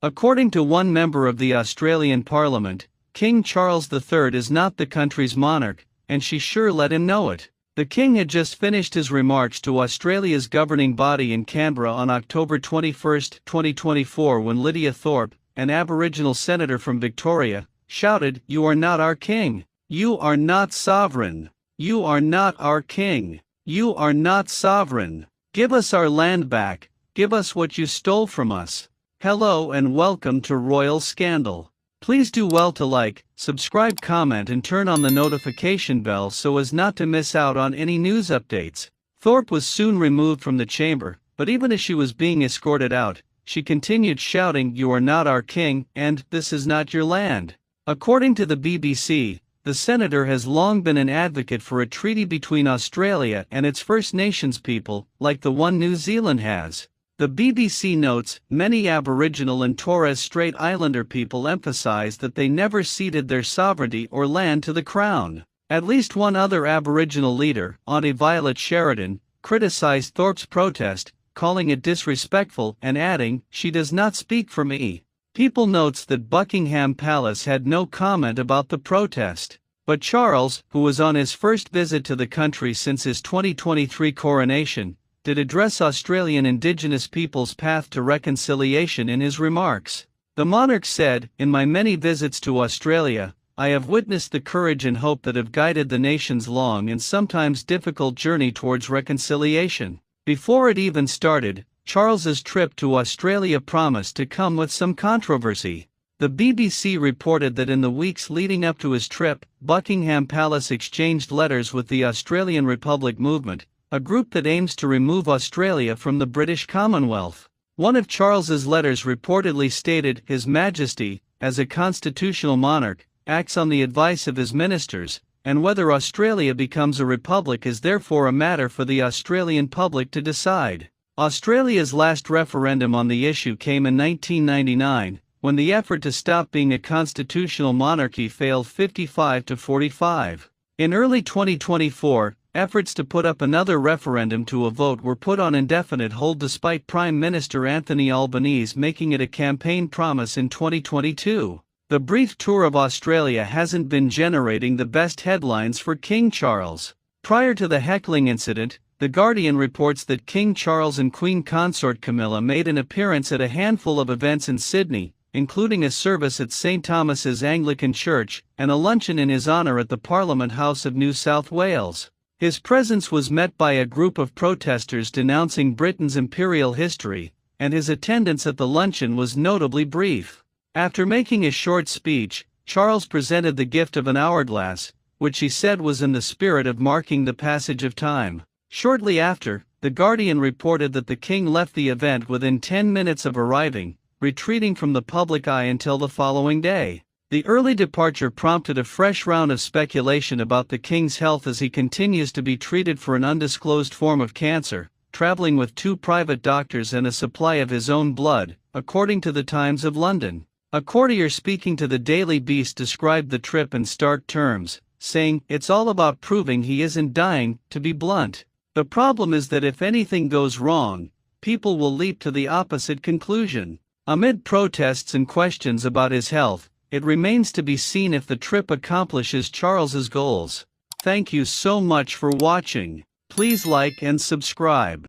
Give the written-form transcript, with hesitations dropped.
According to one member of the Australian Parliament, King Charles III is not the country's monarch, and she sure let him know it. The King had just finished his remarks to Australia's governing body in Canberra on October 21, 2024, when Lidia Thorpe, an Aboriginal senator from Victoria, shouted, "You are not our king. You are not sovereign. You are not our king. You are not sovereign. Give us our land back. Give us what you stole from us." Hello and welcome to Royal Scandal. Please do well to like, subscribe, comment and turn on the notification bell so as not to miss out on any news updates. Thorpe was soon removed from the chamber, but even as she was being escorted out, she continued shouting, "You are not our king, and this is not your land." According to the BBC, the senator has long been an advocate for a treaty between Australia and its First Nations people, like the one New Zealand has. The BBC notes, many Aboriginal and Torres Strait Islander people emphasize that they never ceded their sovereignty or land to the Crown. At least one other Aboriginal leader, Auntie Violet Sheridan, criticized Thorpe's protest, calling it disrespectful and adding, "She does not speak for me." People notes that Buckingham Palace had no comment about the protest. But Charles, who was on his first visit to the country since his 2023 coronation, did address Australian Indigenous peoples' path to reconciliation in his remarks. The monarch said, "In my many visits to Australia, I have witnessed the courage and hope that have guided the nation's long and sometimes difficult journey towards reconciliation." Before it even started, Charles's trip to Australia promised to come with some controversy. The BBC reported that in the weeks leading up to his trip, Buckingham Palace exchanged letters with the Australian Republic Movement, a group that aims to remove Australia from the British Commonwealth. One of Charles's letters reportedly stated, "His Majesty, as a constitutional monarch, acts on the advice of his ministers, and whether Australia becomes a republic is therefore a matter for the Australian public to decide." Australia's last referendum on the issue came in 1999, when the effort to stop being a constitutional monarchy failed 55 to 45. In early 2024, efforts to put up another referendum to a vote were put on indefinite hold despite Prime Minister Anthony Albanese making it a campaign promise in 2022. The brief tour of Australia hasn't been generating the best headlines for King Charles. Prior to the heckling incident, The Guardian reports that King Charles and Queen Consort Camilla made an appearance at a handful of events in Sydney, including a service at St Thomas's Anglican Church and a luncheon in his honour at the Parliament House of New South Wales. His presence was met by a group of protesters denouncing Britain's imperial history, and his attendance at the luncheon was notably brief. After making a short speech, Charles presented the gift of an hourglass, which he said was in the spirit of marking the passage of time. Shortly after, The Guardian reported that the king left the event within 10 minutes of arriving, retreating from the public eye until the following day. The early departure prompted a fresh round of speculation about the king's health as he continues to be treated for an undisclosed form of cancer, traveling with 2 private doctors and a supply of his own blood, according to the Times of London. A courtier speaking to the Daily Beast described the trip in stark terms, saying, "It's all about proving he isn't dying, to be blunt. The problem is that if anything goes wrong, people will leap to the opposite conclusion." Amid protests and questions about his health, it remains to be seen if the trip accomplishes Charles's goals. Thank you so much for watching. Please like and subscribe.